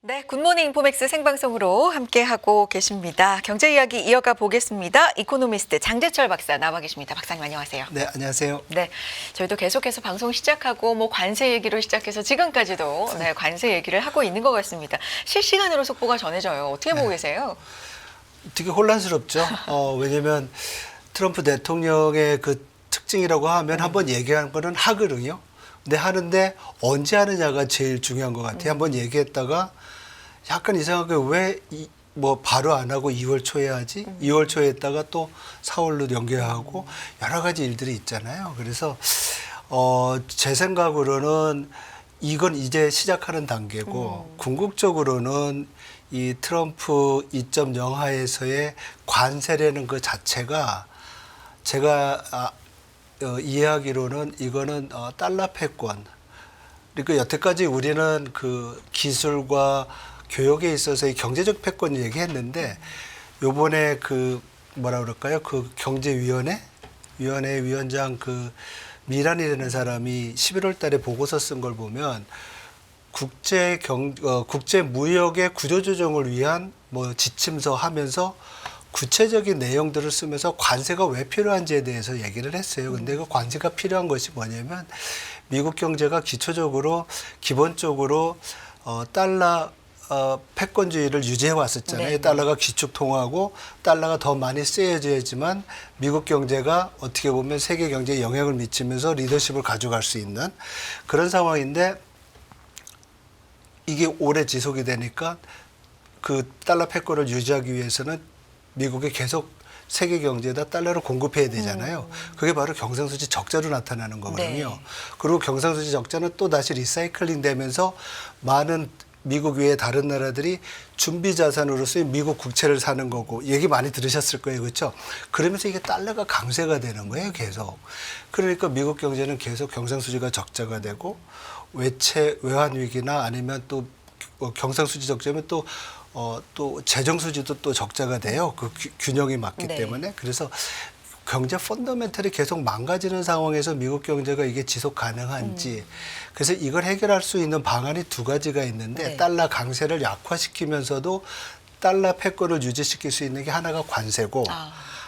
네, 굿모닝 인포맥스 생방송으로 함께하고 계십니다. 경제 이야기 이어가 보겠습니다. 이코노미스트 장재철 박사 나와 계십니다. 박사님 안녕하세요. 네, 안녕하세요. 네, 저희도 계속해서 방송 시작하고 관세 얘기로 시작해서 지금까지도 관세 얘기를 하고 있는 것 같습니다. 실시간으로 속보가 전해져요. 어떻게 보고 계세요? 되게 혼란스럽죠. 왜냐하면 트럼프 대통령의 그 특징이라고 하면 한번 얘기한 거는 하거든요. 근데 하는데 언제 하느냐가 제일 중요한 것 같아요. 한번 얘기했다가 약간 이상하게 왜 바로 안 하고 2월 초에 하지? 2월 초에 했다가 또 4월로 연기하고 여러 가지 일들이 있잖아요. 그래서 제 생각으로는 이건 이제 시작하는 단계고 궁극적으로는 이 트럼프 2.0 하에서의 관세라는 그 자체가 제가 이해하기로는 이거는 달러 패권. 그러니까 여태까지 우리는 그 기술과 교육에 있어서의 경제적 패권 얘기했는데 요번에 그 뭐라 그럴까요? 그 경제위원회 위원장 그 미란이라는 사람이 11월 달에 보고서 쓴 걸 보면 국제 무역의 구조조정을 위한 지침서 하면서 구체적인 내용들을 쓰면서 관세가 왜 필요한지에 대해서 얘기를 했어요. 근데 그 관세가 필요한 것이 뭐냐면 미국 경제가 기본적으로 달러 패권주의를 유지해 왔었잖아요. 네. 달러가 기축통화고 달러가 더 많이 쓰여져야지만 미국 경제가 어떻게 보면 세계 경제에 영향을 미치면서 리더십을 가져갈 수 있는 그런 상황인데 이게 오래 지속이 되니까 그 달러 패권을 유지하기 위해서는 미국이 계속 세계 경제에다 달러를 공급해야 되잖아요. 그게 바로 경상수지 적자로 나타나는 거거든요. 네. 그리고 경상수지 적자는 또 다시 리사이클링 되면서 많은 미국 외에 다른 나라들이 준비 자산으로서의 미국 국채를 사는 거고 얘기 많이 들으셨을 거예요. 그렇죠? 그러면서 이게 달러가 강세가 되는 거예요. 계속. 그러니까 미국 경제는 계속 경상수지가 적자가 되고 외환 위기나 아니면 또 경상수지 적자면 또 재정 수지도 또 적자가 돼요. 그 균형이 맞기 네. 때문에. 그래서 경제 펀더멘털이 계속 망가지는 상황에서 미국 경제가 이게 지속 가능한지. 그래서 이걸 해결할 수 있는 방안이 두 가지가 있는데 네. 달러 강세를 약화시키면서도 달러 패권을 유지시킬 수 있는 게 하나가 관세고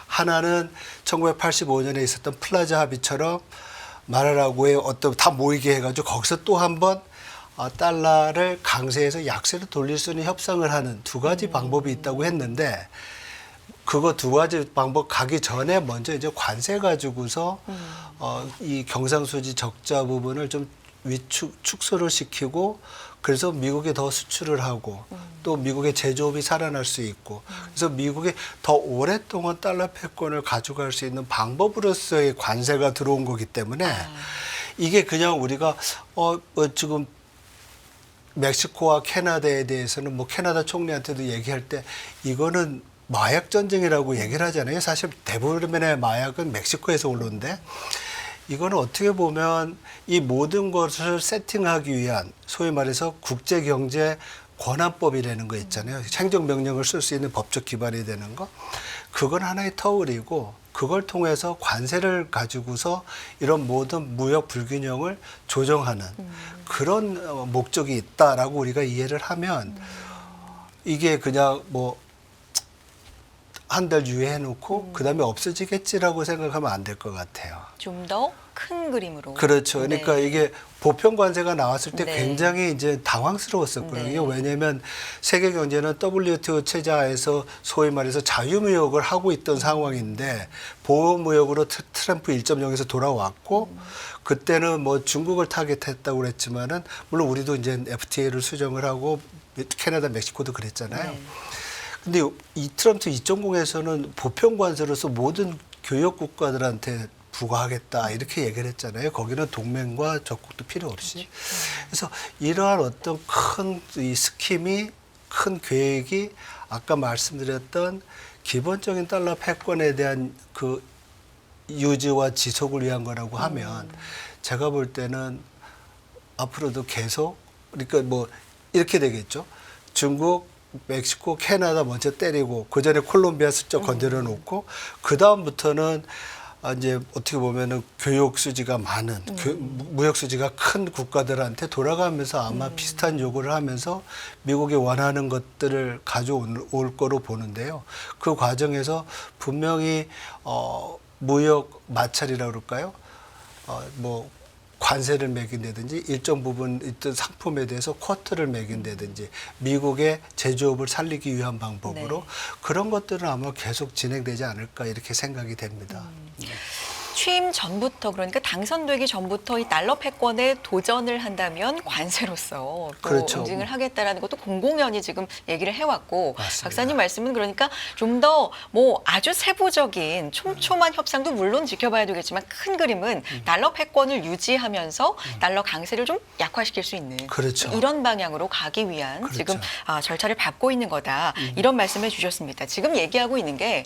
하나는 1985년에 있었던 플라자 합의처럼 말하라고의 다 모이게 해가지고 거기서 또 한 번 달러를 강세에서 약세로 돌릴 수 있는 협상을 하는 두 가지 방법이 있다고 했는데 그거 두 가지 방법 가기 전에 먼저 이제 관세 가지고서 이 경상수지 적자 부분을 좀 축소를 시키고 그래서 미국에 더 수출을 하고 또 미국의 제조업이 살아날 수 있고 그래서 미국이 더 오랫동안 달러 패권을 가져갈 수 있는 방법으로서의 관세가 들어온 거기 때문에 이게 그냥 우리가 지금 멕시코와 캐나다에 대해서는 캐나다 총리한테도 얘기할 때 이거는 마약 전쟁이라고 얘기를 하잖아요. 사실 대부분의 마약은 멕시코에서 올라오는데 이거는 어떻게 보면 이 모든 것을 세팅하기 위한 소위 말해서 국제경제 권한법이라는 거 있잖아요. 행정명령을 쓸 수 있는 법적 기반이 되는 거. 그건 하나의 터울이고 그걸 통해서 관세를 가지고서 이런 모든 무역 불균형을 조정하는 그런 목적이 있다라고 우리가 이해를 하면 이게 그냥 한 달 유예해놓고 그다음에 없어지겠지라고 생각하면 안 될 것 같아요. 좀 더 큰 그림으로. 그렇죠. 그러니까 네. 이게 보편 관세가 나왔을 때 네. 굉장히 이제 당황스러웠었거든요. 네. 왜냐하면 세계 경제는 WTO 체제하에서 소위 말해서 자유무역을 하고 있던 상황인데 보호무역으로 트럼프 1.0에서 돌아왔고 그때는 중국을 타겟했다고 그랬지만은 물론 우리도 이제 FTA를 수정을 하고 캐나다, 멕시코도 그랬잖아요. 네. 근데 이 트럼프 2.0에서는 보편 관세로서 모든 교역 국가들한테 부과하겠다 이렇게 얘기를 했잖아요. 거기는 동맹과 적국도 필요 없이. 그래서 이러한 어떤 큰 이 스킴이 큰 계획이 아까 말씀드렸던 기본적인 달러 패권에 대한 그 유지와 지속을 위한 거라고 하면 제가 볼 때는 앞으로도 계속 그러니까 이렇게 되겠죠. 중국, 멕시코, 캐나다 먼저 때리고 그 전에 콜롬비아 슬쩍 건드려 놓고 그 다음부터는 이제 어떻게 보면은 교육 수지가 많은 무역 수지가 큰 국가들한테 돌아가면서 아마 비슷한 요구를 하면서 미국이 원하는 것들을 가져올 거로 보는데요. 그 과정에서 분명히 무역 마찰이라고 그럴까요? 뭐 관세를 매긴다든지 일정 부분 있던 상품에 대해서 쿼터를 매긴다든지 미국의 제조업을 살리기 위한 방법으로 네. 그런 것들은 아마 계속 진행되지 않을까 이렇게 생각이 됩니다. 취임 전부터 그러니까 당선되기 전부터 이 달러 패권에 도전을 한다면 관세로서 또 그렇죠. 응징을 하겠다라는 것도 공공연히 지금 얘기를 해왔고 맞습니다. 박사님 말씀은 그러니까 좀 더 뭐 아주 세부적인 촘촘한 협상도 물론 지켜봐야 되겠지만 큰 그림은 달러 패권을 유지하면서 달러 강세를 좀 약화시킬 수 있는 그렇죠. 이런 방향으로 가기 위한 그렇죠. 지금 절차를 밟고 있는 거다 이런 말씀해 주셨습니다. 지금 얘기하고 있는 게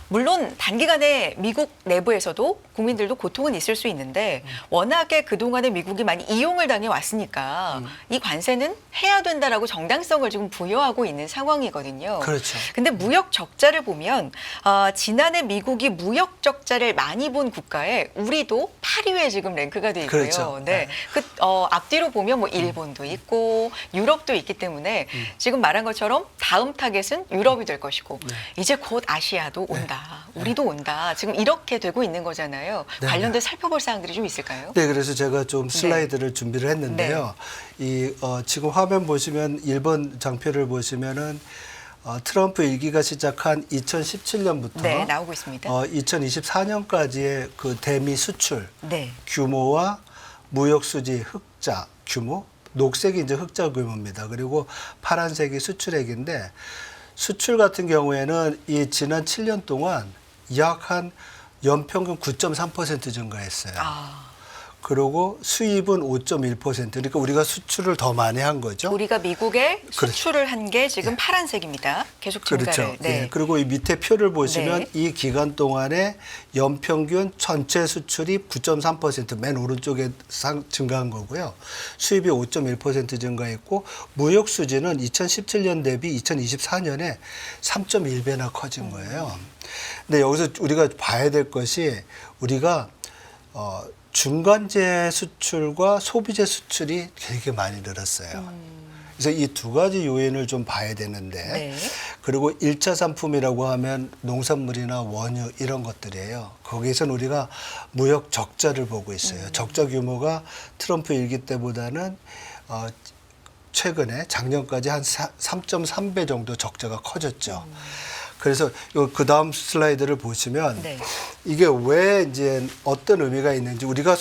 물론 단기간에 미국 내부에서도 국민들도 고통은 있을 수 있는데 워낙에 그동안에 미국이 많이 이용을 당해 왔으니까 이 관세는 해야 된다라고 정당성을 지금 부여하고 있는 상황이거든요. 그렇죠. 근데 무역 적자를 보면 지난해 미국이 무역 적자를 많이 본 국가에 우리도 8위에 지금 랭크가 돼 있고요. 그렇죠. 네. 그 앞뒤로 보면 뭐 일본도 있고 유럽도 있기 때문에 지금 말한 것처럼 다음 타겟은 유럽이 될 것이고 이제 곧 아시아도 온다. 우리도 온다. 지금 이렇게 되고 있는 거잖아요. 네. 관련된 살펴볼 사항들이 좀 있을까요? 네, 그래서 제가 좀 슬라이드를 준비를 했는데요. 지금 화면 보시면 1번 장표를 보시면은 트럼프 일기가 시작한 2017년부터 네, 나오고 있습니다. 2024년까지의 그 대미 수출 네. 규모와 무역 수지 흑자 규모, 녹색이 이제 흑자 규모입니다. 그리고 파란색이 수출액인데 수출 같은 경우에는 이 지난 7년 동안 약 한 연평균 9.3% 증가했어요. 그리고 수입은 5.1%. 그러니까 우리가 수출을 더 많이 한 거죠. 우리가 미국에 그렇죠. 수출을 한 게 지금 파란색입니다. 계속 증가를. 그렇죠. 네. 예. 그리고 이 밑에 표를 보시면 네. 이 기간 동안에 연평균 전체 수출이 9.3%맨 오른쪽에 증가한 거고요. 수입이 5.1% 증가했고 무역 수지는 2017년 대비 2024년에 3.1배나 커진 거예요. 근데 여기서 우리가 봐야 될 것이 우리가 중간재 수출과 소비재 수출이 되게 많이 늘었어요. 그래서 이 두 가지 요인을 좀 봐야 되는데 네. 그리고 1차 상품이라고 하면 농산물이나 원유 이런 것들이에요. 거기에서는 우리가 무역 적자를 보고 있어요. 적자 규모가 트럼프 일기 때보다는 최근에 작년까지 한 3.3배 정도 적자가 커졌죠. 그래서 그 다음 슬라이드를 보시면 네. 이게 왜 이제 어떤 의미가 있는지 우리가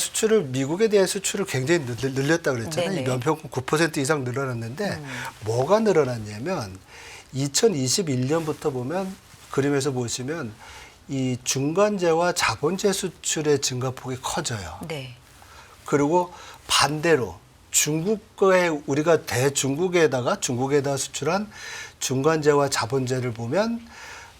미국에 대한 수출을 굉장히 늘렸다 그랬잖아요. 네네. 연평균 9% 이상 늘어났는데 뭐가 늘어났냐면 2021년부터 보면 그림에서 보시면 이 중간재와 자본재 수출의 증가폭이 커져요. 네. 그리고 반대로 중국에 우리가 중국에다가 수출한 중간재와 자본재를 보면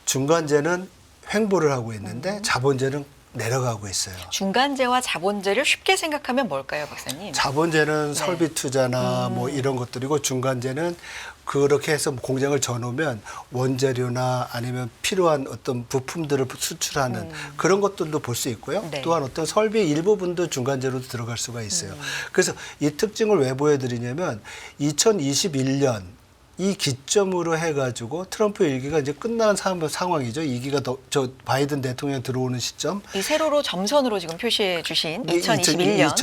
중간재는 횡보를 하고 있는데 자본재는 내려가고 있어요. 중간재와 자본재를 쉽게 생각하면 뭘까요, 박사님? 자본재는 설비 투자나 뭐 이런 것들이고 중간재는 그렇게 해서 공장을 져놓으면 원재료나 아니면 필요한 어떤 부품들을 수출하는 그런 것들도 볼 수 있고요. 네. 또한 어떤 설비 일부분도 중간재로도 들어갈 수가 있어요. 그래서 이 특징을 왜 보여드리냐면 2021년 이 기점으로 해가지고 트럼프 일기가 이제 끝나는 상황이죠. 2기가 저 바이든 대통령 들어오는 시점. 이 세로로 점선으로 지금 표시해 주신 2021년.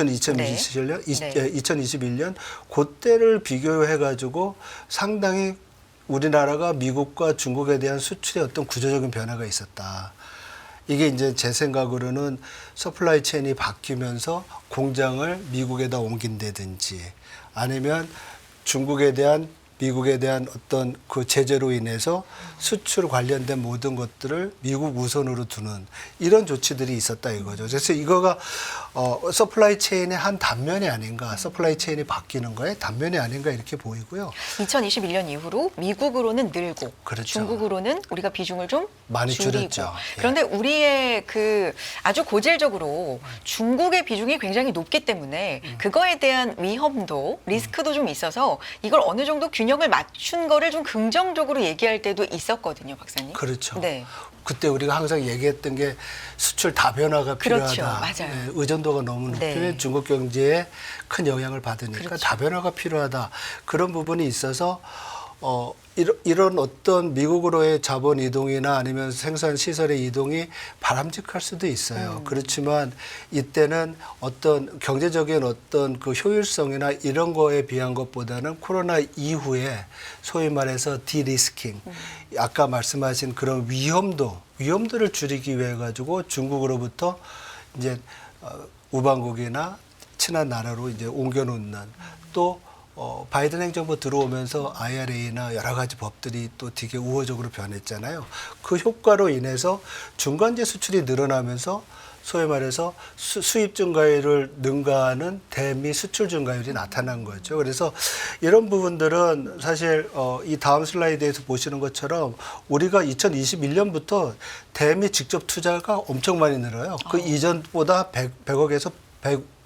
2021년 그때를 비교해가지고 상당히 우리나라가 미국과 중국에 대한 수출의 어떤 구조적인 변화가 있었다. 이게 이제 제 생각으로는 서플라이 체인이 바뀌면서 공장을 미국에다 옮긴다든지 아니면 미국에 대한 어떤 그 제재로 인해서 수출 관련된 모든 것들을 미국 우선으로 두는 이런 조치들이 있었다 이거죠. 그래서 이거가 서플라이 체인의 한 단면이 아닌가, 서플라이 체인이 바뀌는 거에 단면이 아닌가 이렇게 보이고요. 2021년 이후로 미국으로는 늘고 그렇죠. 중국으로는 우리가 비중을 좀 많이 줄이고. 줄였죠. 예. 그런데 우리의 그 아주 고질적으로 중국의 비중이 굉장히 높기 때문에 그거에 대한 위험도 리스크도 좀 있어서 이걸 어느 정도 균형 균형을 맞춘 거를 좀 긍정적으로 얘기할 때도 있었거든요, 박사님. 그렇죠. 네. 그때 우리가 항상 얘기했던 게 수출 다변화가 그렇죠. 필요하다. 맞아요. 예, 의존도가 너무 높으면 네. 중국 경제에 큰 영향을 받으니까 그렇죠. 다변화가 필요하다. 그런 부분이 있어서 이런 어떤 미국으로의 자본 이동이나 아니면 생산 시설의 이동이 바람직할 수도 있어요. 그렇지만 이때는 어떤 경제적인 어떤 그 효율성이나 이런 거에 비한 것보다는 코로나 이후에 소위 말해서 디리스킹, 아까 말씀하신 그런 위험도를 줄이기 위해 가지고 중국으로부터 이제 우방국이나 친한 나라로 이제 옮겨놓는 또 바이든 행정부 들어오면서 IRA나 여러 가지 법들이 또 되게 우호적으로 변했잖아요. 그 효과로 인해서 중간재 수출이 늘어나면서 소위 말해서 수입 증가율을 능가하는 대미 수출 증가율이 나타난 거죠. 그래서 이런 부분들은 사실 이 다음 슬라이드에서 보시는 것처럼 우리가 2021년부터 대미 직접 투자가 엄청 많이 늘어요. 그 이전보다 100억에서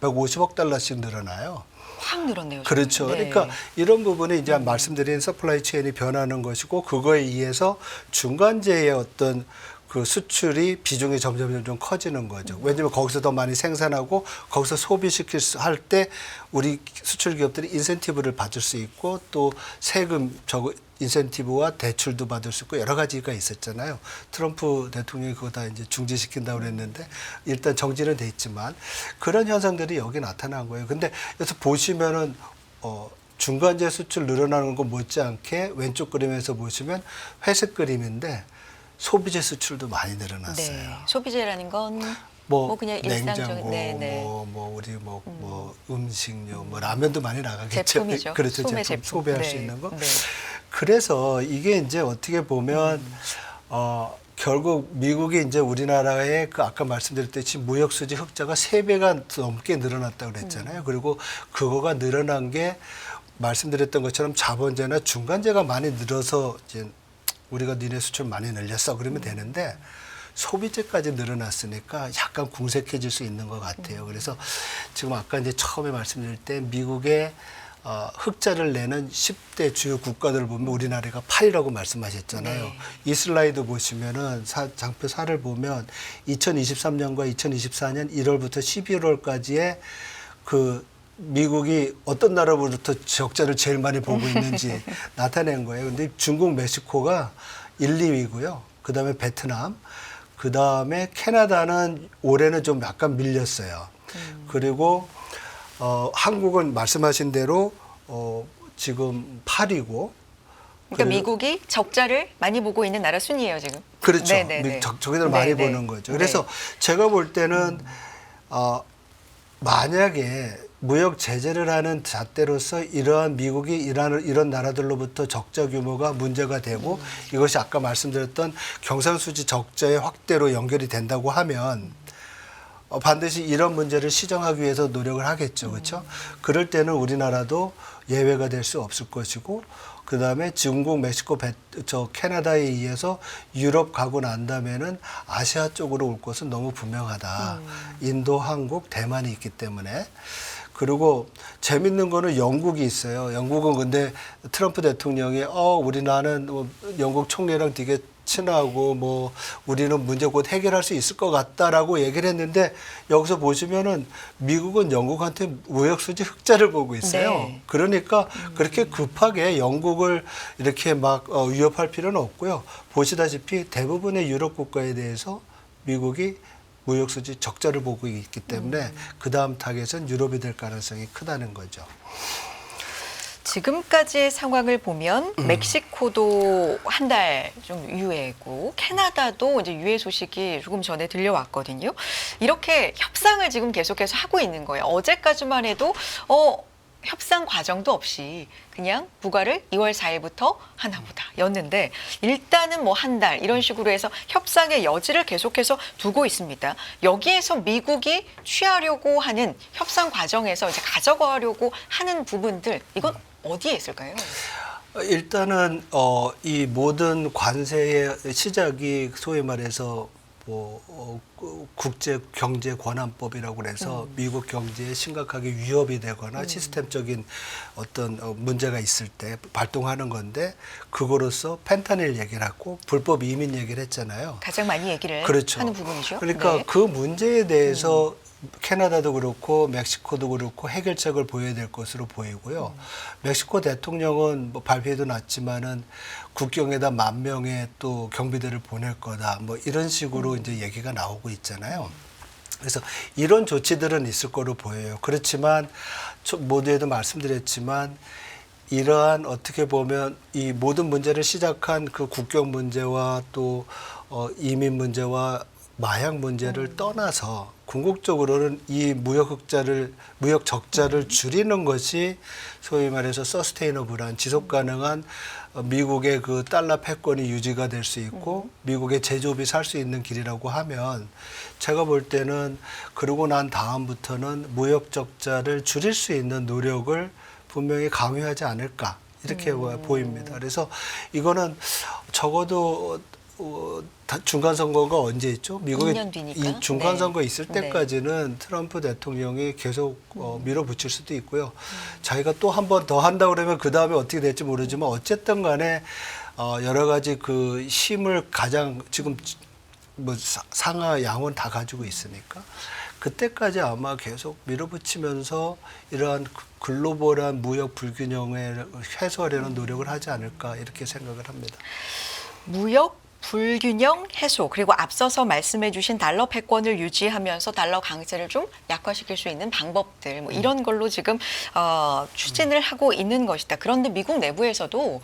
150억 달러씩 늘어나요. 확 늘었네요. 그렇죠. 네. 그러니까 이런 부분이 이제 말씀드린 서플라이 체인이 변하는 것이고 그거에 의해서 중간재의 어떤 그 수출이 비중이 점점 커지는 거죠. 왜냐하면 거기서 더 많이 생산하고 거기서 소비시킬 할 때 우리 수출 기업들이 인센티브를 받을 수 있고 또 세금 인센티브와 대출도 받을 수 있고 여러 가지가 있었잖아요. 트럼프 대통령이 그거 다 이제 중지시킨다고 그랬는데 일단 정지는 돼 있지만 그런 현상들이 여기 나타난 거예요. 근데 여기서 보시면은 중간재 수출 늘어나는 거 못지않게 왼쪽 그림에서 보시면 회색 그림인데 소비재 수출도 많이 늘어났어요. 네. 소비재라는 건 뭐 그냥 냉장고, 일상적인 뭐 음식료, 뭐 라면도 많이 나가겠죠. 제품이죠. 그렇죠. 소매 제품 제품. 소비할 네. 수 있는 거. 네. 그래서 이게 이제 어떻게 보면 결국 미국이 이제 우리나라의 그 아까 말씀드렸듯이 무역 수지 흑자가 3배가 넘게 늘어났다고 그랬잖아요. 그리고 그거가 늘어난 게 말씀드렸던 것처럼 자본재나 중간재가 많이 늘어서 이제 우리가 니네 수출 많이 늘렸어 그러면 되는데 소비재까지 늘어났으니까 약간 궁색해질 수 있는 것 같아요. 그래서 지금 아까 이제 처음에 말씀드릴 때 미국의 흑자를 내는 10대 주요 국가들을 보면 우리나라가 8위라고 말씀하셨잖아요. 네. 이 슬라이드 보시면은 장표 4를 보면 2023년과 2024년 1월부터 11월까지의 그 미국이 어떤 나라로부터 적자를 제일 많이 보고 있는지 나타낸 거예요. 근데 중국, 멕시코가 1, 2위고요. 그다음에 베트남, 그다음에 캐나다는 올해는 좀 약간 밀렸어요. 그리고 한국은 말씀하신 대로 지금 8위고 그러니까 미국이 적자를 많이 보고 있는 나라 순이에요, 지금. 그렇죠. 네네네. 저기들 많이 네네. 보는 거죠. 그래서 제가 볼 때는 만약에 무역 제재를 하는 잣대로서 이러한 미국이 이런 나라들로부터 적자 규모가 문제가 되고 이것이 아까 말씀드렸던 경상수지 적자의 확대로 연결이 된다고 하면 반드시 이런 문제를 시정하기 위해서 노력을 하겠죠. 그렇죠? 그럴 때는 우리나라도 예외가 될 수 없을 것이고 그다음에 중국, 멕시코, 캐나다에 의해서 유럽 가고 난 다음에는 아시아 쪽으로 올 것은 너무 분명하다. 인도, 한국, 대만이 있기 때문에. 그리고 재밌는 거는 영국이 있어요. 영국은 근데 트럼프 대통령이 우리나라는 영국 총리랑 되게 친하고 뭐 우리는 문제 곧 해결할 수 있을 것 같다라고 얘기를 했는데 여기서 보시면은 미국은 영국한테 무역 수지 흑자를 보고 있어요. 네. 그러니까 그렇게 급하게 영국을 이렇게 막 위협할 필요는 없고요. 보시다시피 대부분의 유럽 국가에 대해서 미국이 무역 수지 적자를 보고 있기 때문에 그 다음 타겟은 유럽이 될 가능성이 크다는 거죠. 지금까지의 상황을 보면 멕시코도 한 달 좀 유예고 캐나다도 이제 유예 소식이 조금 전에 들려왔거든요. 이렇게 협상을 지금 계속해서 하고 있는 거예요. 어제까지만 해도 협상 과정도 없이 그냥 부과를 2월 4일부터 하나 보다 였는데 일단은 뭐 한 달 이런 식으로 해서 협상의 여지를 계속해서 두고 있습니다. 여기에서 미국이 취하려고 하는 협상 과정에서 이제 가져가려고 하는 부분들 이건 어디에 있을까요? 일단은 이 모든 관세의 시작이 소위 말해서 국제 경제 권한법이라고 그래서 미국 경제에 심각하게 위협이 되거나 시스템적인 어떤 문제가 있을 때 발동하는 건데 그거로서 펜타닐 얘기를 하고 불법 이민 얘기를 했잖아요. 가장 많이 얘기를 그렇죠. 하는 부분이죠. 그러니까 네. 그 문제에 대해서 캐나다도 그렇고 멕시코도 그렇고 해결책을 보여야 될 것으로 보이고요. 멕시코 대통령은 뭐 발표에도 났지만은 국경에다 10,000명의 또 경비대를 보낼 거다. 뭐 이런 식으로 이제 얘기가 나오고 있잖아요. 그래서 이런 조치들은 있을 거로 보여요. 그렇지만 모두에도 말씀드렸지만 이러한 어떻게 보면 이 모든 문제를 시작한 그 국경 문제와 또 이민 문제와 마약 문제를 떠나서 궁극적으로는 이 무역 적자를 줄이는 것이 소위 말해서 서스테이너블한 지속 가능한 미국의 그 달러 패권이 유지가 될 수 있고 미국의 제조업이 살 수 있는 길이라고 하면 제가 볼 때는 그러고 난 다음부터는 무역 적자를 줄일 수 있는 노력을 분명히 강요하지 않을까 이렇게 보입니다. 그래서 이거는 적어도 중간 선거가 언제 있죠? 미국에 2년 뒤니까. 이 중간 선거 있을 네. 때까지는 트럼프 대통령이 계속 밀어붙일 수도 있고요. 자기가 또 한 번 더 한다 그러면 그 다음에 어떻게 될지 모르지만 어쨌든 간에 여러 가지 그 힘을 가장 지금 뭐 상하 양원 다 가지고 있으니까 그때까지 아마 계속 밀어붙이면서 이러한 글로벌한 무역 불균형을 해소하려는 노력을 하지 않을까 이렇게 생각을 합니다. 무역 불균형 해소 그리고 앞서서 말씀해 주신 달러 패권을 유지하면서 달러 강세를 좀 약화시킬 수 있는 방법들 뭐 이런 걸로 지금 추진을 하고 있는 것이다. 그런데 미국 내부에서도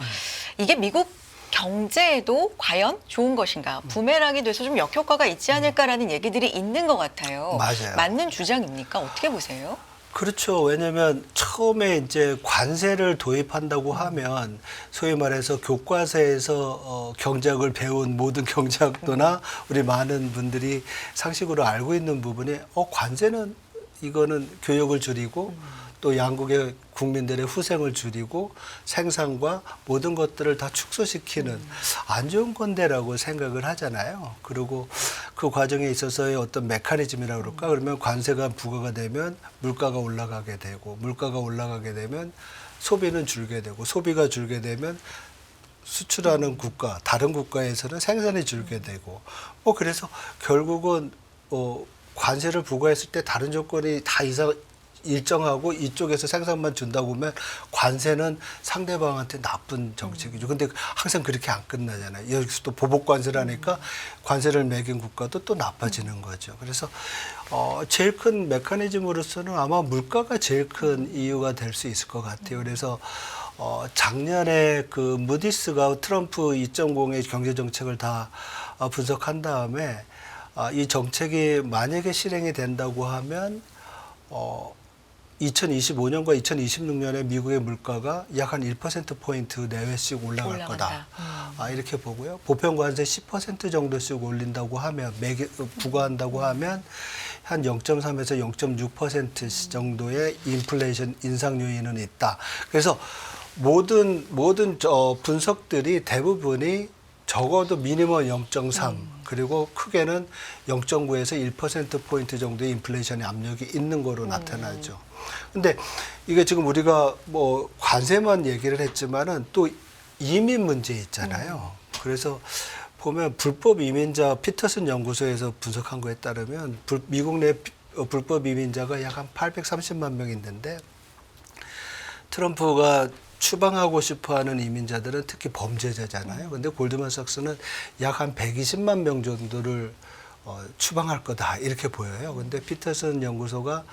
이게 미국 경제에도 과연 좋은 것인가 부메랑이 돼서 좀 역효과가 있지 않을까라는 얘기들이 있는 것 같아요. 맞아요. 맞는 주장입니까? 어떻게 보세요? 그렇죠. 왜냐하면 처음에 이제 관세를 도입한다고 하면 소위 말해서 교과서에서 경제학을 배운 모든 경제학도나 우리 많은 분들이 상식으로 알고 있는 부분이 관세는 이거는 교역을 줄이고 또 양국의 국민들의 후생을 줄이고 생산과 모든 것들을 다 축소시키는 안 좋은 건데라고 생각을 하잖아요. 그리고 그 과정에 있어서의 어떤 메커니즘이라고 그럴까? 그러면 관세가 부과가 되면 물가가 올라가게 되고 물가가 올라가게 되면 소비는 줄게 되고 소비가 줄게 되면 수출하는 국가, 다른 국가에서는 생산이 줄게 되고 뭐 그래서 결국은 관세를 부과했을 때 다른 조건이 다 일정하고 이쪽에서 생산만 준다고 보면 관세는 상대방한테 나쁜 정책이죠. 근데 항상 그렇게 안 끝나잖아요. 여기서 또 보복 관세라니까 관세를 매긴 국가도 또 나빠지는 거죠. 그래서 제일 큰 메커니즘으로서는 아마 물가가 제일 큰 이유가 될 수 있을 것 같아요. 그래서 작년에 그 무디스가 트럼프 2.0의 경제 정책을 다 분석한 다음에 이 정책이 만약에 실행이 된다고 하면 2025년과 2026년에 미국의 물가가 약 한 1%포인트 내외씩 올라갈 거다. 이렇게 보고요. 보편 관세 10% 정도씩 올린다고 하면, 부과한다고 하면 한 0.3에서 0.6% 정도의 인플레이션 인상 요인은 있다. 그래서 모든 분석들이 대부분이 적어도 미니멈 0.3 그리고 크게는 0.9에서 1%포인트 정도의 인플레이션의 압력이 있는 거로 나타나죠. 근데 이게 지금 우리가 뭐 관세만 얘기를 했지만은 또 이민 문제 있잖아요. 그래서 보면 불법 이민자 피터슨 연구소에서 분석한 거에 따르면 미국 내 불법 이민자가 약 한 830만 명 있는데 트럼프가 추방하고 싶어하는 이민자들은 특히 범죄자잖아요. 근데 골드만삭스는 약 한 120만 명 정도를 추방할 거다 이렇게 보여요. 근데 피터슨 연구소가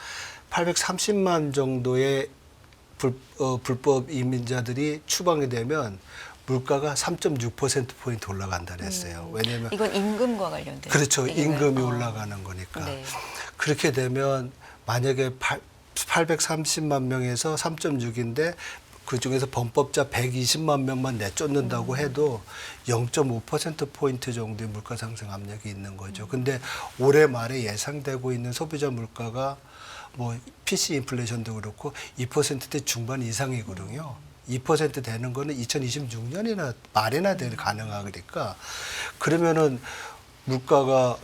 830만 정도의 불법 이민자들이 추방이 되면 물가가 3.6%포인트 올라간다 그랬어요. 왜냐하면 이건 임금과 관련된 그렇죠. 얘기가요? 임금이 올라가는 거니까. 네. 그렇게 되면 만약에 830만 명에서 3.6인데 그중에서 범법자 120만 명만 내쫓는다고 해도 0.5%포인트 정도의 물가 상승 압력이 있는 거죠. 근데 올해 말에 예상되고 있는 소비자 물가가 뭐 PC 인플레이션도 그렇고 2%대 중반 이상이거든요. 2% 되는 거는 2026년이나 말이나 될 가능하니까 그러면은 물가가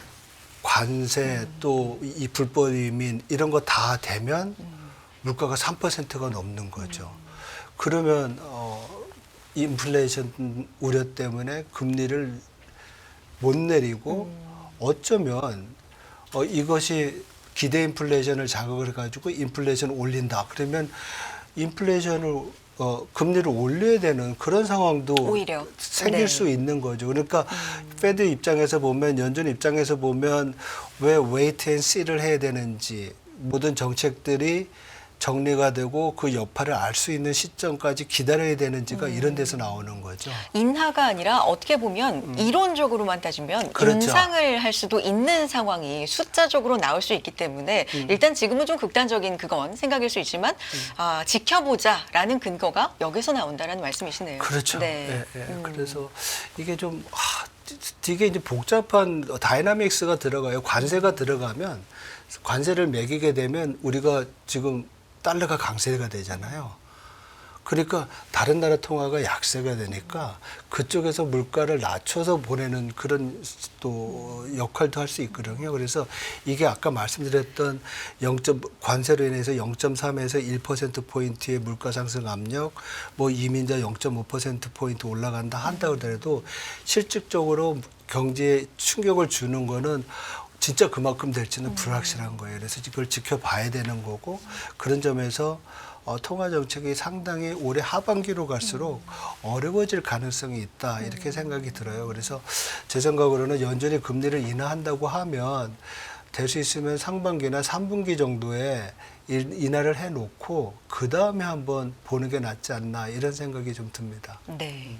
관세 또 이 불법 이민 이런 거 다 되면 물가가 3%가 넘는 거죠. 그러면 인플레이션 우려 때문에 금리를 못 내리고 어쩌면 이것이 기대 인플레이션을 자극을 해가지고 인플레이션을 올린다. 그러면 인플레이션을 금리를 올려야 되는 그런 상황도 오히려 생길 네. 수 있는 거죠. 그러니까 페드 입장에서 보면 연준 입장에서 보면 왜 웨이트 앤 씨를 해야 되는지 모든 정책들이 정리가 되고 그 여파를 알 수 있는 시점까지 기다려야 되는지가 이런 데서 나오는 거죠. 인하가 아니라 어떻게 보면 이론적으로만 따지면 그렇죠. 인상을 할 수도 있는 상황이 숫자적으로 나올 수 있기 때문에 일단 지금은 좀 극단적인 그건 생각일 수 있지만 지켜보자라는 근거가 여기서 나온다라는 말씀이시네요. 그렇죠. 네. 예, 예. 그래서 이게 좀 되게 이제 복잡한 다이나믹스가 들어가요. 관세가 들어가면 관세를 매기게 되면 우리가 지금 달러가 강세가 되잖아요. 그러니까 다른 나라 통화가 약세가 되니까 그쪽에서 물가를 낮춰서 보내는 그런 또 역할도 할 수 있거든요. 그래서 이게 아까 말씀드렸던 관세로 인해서 0.3에서 1%포인트의 물가 상승 압력, 뭐 이민자 0.5%포인트 올라간다 한다 그러더라도 실질적으로 경제에 충격을 주는 거는 진짜 그만큼 될지는 불확실한 거예요. 그래서 이걸 지켜봐야 되는 거고 그런 점에서 통화 정책이 상당히 올해 하반기로 갈수록 어려워질 가능성이 있다 이렇게 생각이 들어요. 그래서 제 생각으로는 연준이 금리를 인하한다고 하면 될 수 있으면 상반기나 3분기 정도에 인하를 해놓고 그 다음에 한번 보는 게 낫지 않나 이런 생각이 좀 듭니다. 네.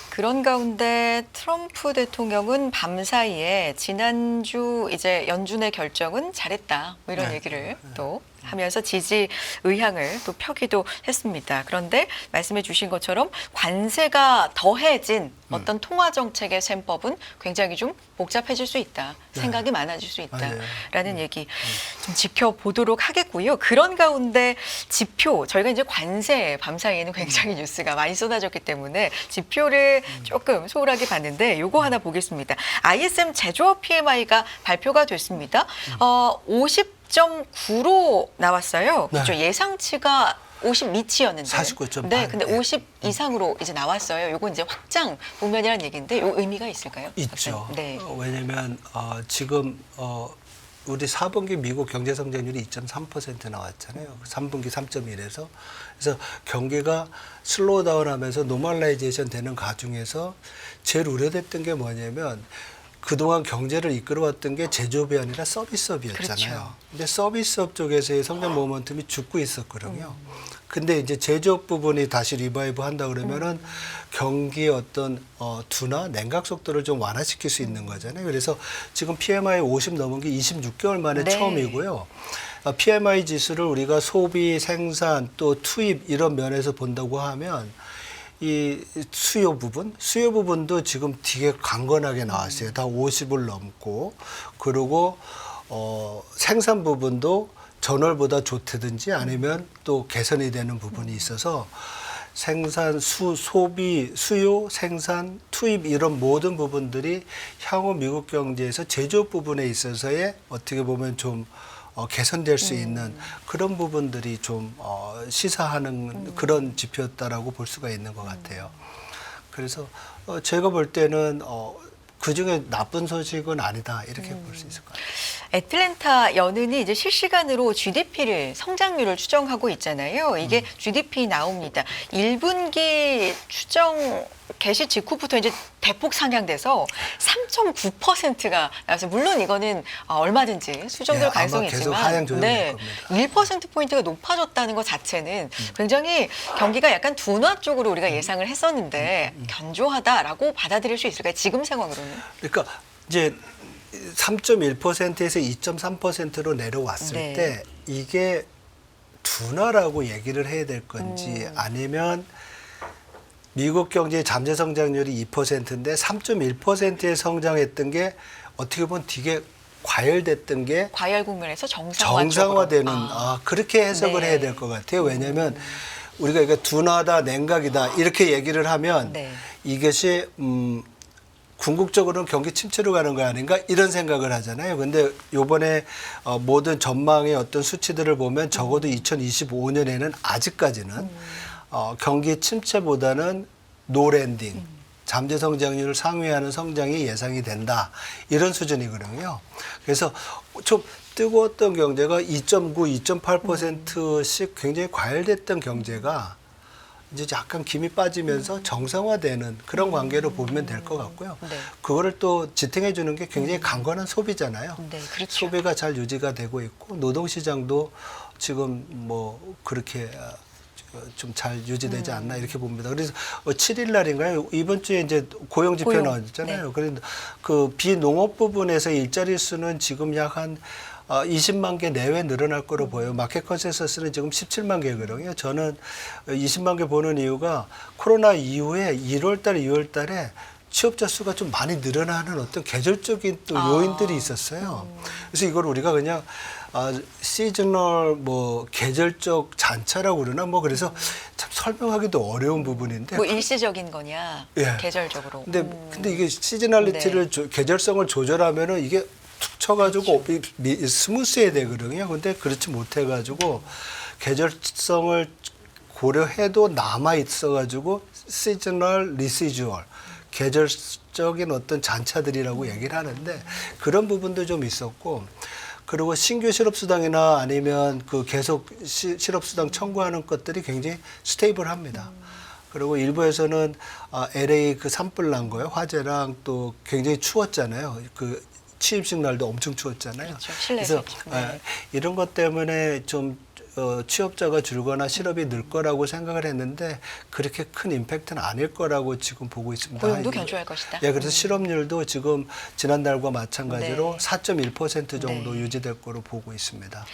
그런 가운데 트럼프 대통령은 밤사이에 지난주 이제 연준의 결정은 잘했다 뭐 이런 네. 얘기를 또 하면서 지지 의향을 또 펴기도 했습니다. 그런데 말씀해 주신 것처럼 관세가 더해진 어떤 통화 정책의 셈법은 굉장히 좀 복잡해질 수 있다. 생각이 많아질 수 있다라는 얘기 좀 지켜보도록 하겠고요. 그런 가운데 지표, 저희가 이제 관세 밤사이에는 굉장히 뉴스가 많이 쏟아졌기 때문에 지표를 조금 소홀하게 봤는데 요거 하나 보겠습니다. ISM 제조업 PMI가 발표가 됐습니다. 50.9로 나왔어요. 그렇죠. 네. 예상치가 50 미치였는데. 49.8. 네, 근데 네. 50 이상으로 이제 나왔어요. 요거 이제 확장 국면이라는 얘기인데 요 의미가 있을까요? 있죠. 네. 왜냐하면 지금 우리 4분기 미국 경제 성장률이 2.3% 나왔잖아요. 3분기 3.1에서. 그래서 경기가 슬로우 다운하면서 노멀라이제이션 되는 과정에서 제일 우려됐던 게 뭐냐면 그동안 경제를 이끌어왔던 게 제조업이 아니라 서비스업이었잖아요. 그렇죠. 근데 서비스업 쪽에서의 성장 모멘텀이 죽고 있었거든요. 근데 이제 제조업 부분이 다시 리바이브 한다 그러면은 경기의 어떤 둔화, 냉각 속도를 좀 완화시킬 수 있는 거잖아요. 그래서 지금 PMI 50 넘은 게 26개월 만에 네. 처음이고요. PMI 지수를 우리가 소비, 생산, 또 투입 이런 면에서 본다고 하면 이 수요 부분도 지금 되게 강건하게 나왔어요. 다 50을 넘고 그리고 생산 부분도 전월보다 좋다든지 아니면 또 개선이 되는 부분이 있어서 생산, 소비, 수요, 생산, 투입 이런 모든 부분들이 향후 미국 경제에서 제조업 부분에 있어서의 어떻게 보면 좀 개선될 수 있는 그런 부분들이 좀 시사하는 그런 지표였다라고 볼 수가 있는 것 같아요. 그래서 제가 볼 때는 그중에 나쁜 소식은 아니다 이렇게 볼 수 있을 것 같아요. 애틀랜타 연은이 이제 실시간으로 GDP를 성장률을 추정하고 있잖아요. 이게 GDP 나옵니다. 1분기 추정 개시 직후부터 이제 대폭 상향돼서 3.9%가 나와서 물론 이거는 얼마든지 수정될 네, 가능성이 아마 계속 있지만 하향 조정될 겁니다. 1%포인트가 높아졌다는 것 자체는 굉장히 경기가 약간 둔화 쪽으로 우리가 예상을 했었는데 견조하다라고 받아들일 수 있을까요? 지금 상황으로는. 그러니까 이제 3.1%에서 2.3%로 내려왔을 네. 때 이게 둔화라고 얘기를 해야 될 건지 아니면 미국 경제의 잠재 성장률이 2%인데 3.1%에 성장했던 게 어떻게 보면 되게 과열됐던 게 과열 국면에서 정상화 정상화되는 쪽으로. 그렇게 해석을 네. 해야 될 것 같아요. 왜냐하면 우리가 이거 둔화다, 냉각이다 이렇게 얘기를 하면 네. 이것이 궁극적으로는 경기 침체로 가는 거 아닌가 이런 생각을 하잖아요. 근데 요번에 모든 전망의 어떤 수치들을 보면 적어도 2025년에는 아직까지는 경기 침체보다는 노랜딩, 잠재 성장률을 상회하는 성장이 예상이 된다. 이런 수준이거든요. 그래서 좀 뜨거웠던 경제가 2.9, 2.8%씩 굉장히 과열됐던 경제가 이제 약간 김이 빠지면서 정상화되는 그런 관계로 보면 될 것 같고요. 네. 그거를 또 지탱해 주는 게 굉장히 강건한 소비잖아요. 네, 그렇죠. 소비가 잘 유지가 되고 있고 노동시장도 지금 뭐 그렇게 좀 잘 유지되지 않나 이렇게 봅니다. 그래서 7일 날인가요? 이번 주에 이제 고용 지표 고용. 나왔잖아요. 네. 그런데 그 비농업 부분에서 일자리 수는 지금 약 한 20만 개 내외 늘어날 거로 보여요. 마켓 컨센서스는 지금 17만 개거든요. 저는 20만 개 보는 이유가 코로나 이후에 1월 달, 2월 달에 취업자 수가 좀 많이 늘어나는 어떤 계절적인 또 요인들이 있었어요. 그래서 이걸 우리가 그냥 시즈널 뭐 계절적 잔차라고 그러나 뭐 그래서 참 설명하기도 어려운 부분인데. 뭐 일시적인 거냐, 예. 계절적으로. 근데 이게 시즈널리티를 계절성을 조절하면은 이게 툭 쳐가지고 스무스해야 되거든요. 근데 그렇지 못해가지고 계절성을 고려해도 남아 있어가지고 시즈널 리시주얼 계절적인 어떤 잔차들이라고 얘기를 하는데 그런 부분도 좀 있었고. 그리고 신규 실업수당이나 아니면 그 계속 실업수당 청구하는 것들이 굉장히 스테이블합니다. 그리고 일부에서는 LA 그 산불 난 거예요. 화재랑 또 굉장히 추웠잖아요. 그 취임식 날도 엄청 추웠잖아요. 그렇죠. 그래서 네. 이런 것 때문에 좀 취업자가 줄거나 실업이 늘 거라고 생각을 했는데 그렇게 큰 임팩트는 아닐 거라고 지금 보고 있습니다. 고용도 견조할 것이다. 예, 그래서 실업률도 지금 지난달과 마찬가지로 네. 4.1% 정도 네. 유지될 거로 보고 있습니다.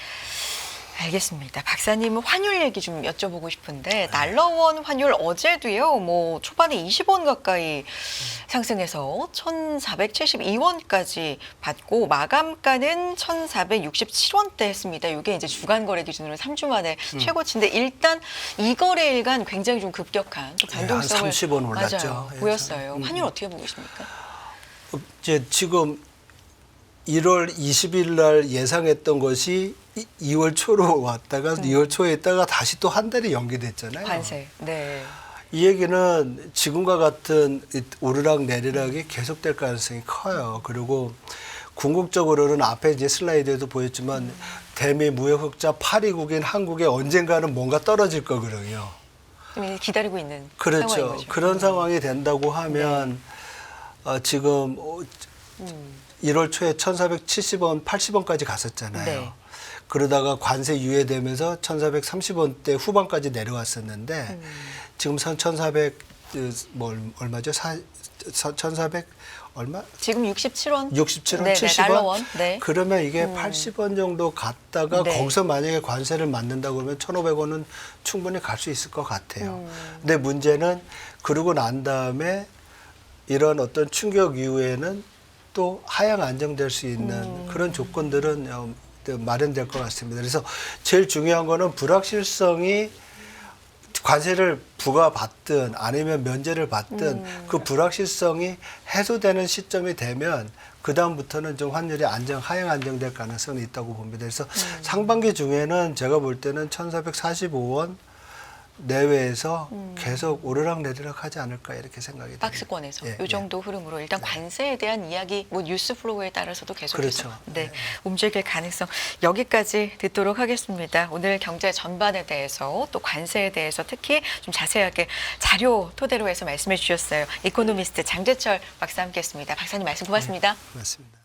알겠습니다. 박사님은 환율 얘기 좀 여쭤보고 싶은데 달러원 환율 어제도요. 뭐 초반에 20원 가까이 상승해서 1,472원까지 받고 마감가는 1,467원대 했습니다. 이게 이제 주간 거래 기준으로 3주 만에 최고치인데 일단 이 거래일간 굉장히 좀 급격한 또 변동성을 한 30원 올랐죠. 맞아요. 예, 보였어요. 환율 어떻게 보고 있습니까? 이제 지금 1월 20일 날 예상했던 것이 2월 초로 왔다가 2월 초에 있다가 다시 또 한 달이 연기됐잖아요. 관세. 네. 이 얘기는 지금과 같은 오르락 내리락이 계속될 가능성이 커요. 그리고 궁극적으로는 앞에 이제 슬라이드에도 보였지만 대미 무역 흑자 8위국인 한국에 언젠가는 뭔가 떨어질 거거든요. 기다리고 있는 그렇죠. 상황인 거죠. 그런 상황이 된다고 하면 지금 1월 초에 1,470원, 80원까지 갔었잖아요. 네. 그러다가 관세 유예되면서 1,430원대 후반까지 내려왔었는데 지금 1,400 뭐 얼마죠? 1,400 얼마? 지금 67원. 67원, 네, 70원. 달러원. 네. 그러면 이게 80원 정도 갔다가 네. 거기서 만약에 관세를 맞는다 그러면 1,500원은 충분히 갈 수 있을 것 같아요. 근데 문제는 그러고 난 다음에 이런 어떤 충격 이후에는 또 하향 안정될 수 있는 그런 조건들은 마련될 것 같습니다. 그래서 제일 중요한 거는 불확실성이 관세를 부과받든 아니면 면제를 받든 그 불확실성이 해소되는 시점이 되면 그다음부터는 좀 환율이 하향 안정될 가능성이 있다고 봅니다. 그래서 상반기 중에는 제가 볼 때는 1,445원 내외에서 계속 오르락 내리락 하지 않을까 이렇게 생각이 듭니다. 박스권에서 예, 이 정도 흐름으로 일단 관세에 대한 이야기 뭐 뉴스 플로우에 따라서도 계속해서 그렇죠. 네, 움직일 가능성 여기까지 듣도록 하겠습니다. 오늘 경제 전반에 대해서 또 관세에 대해서 특히 좀 자세하게 자료 토대로 해서 말씀해 주셨어요. 이코노미스트 장재철 박사 함께했습니다. 박사님 말씀 고맙습니다. 고맙습니다.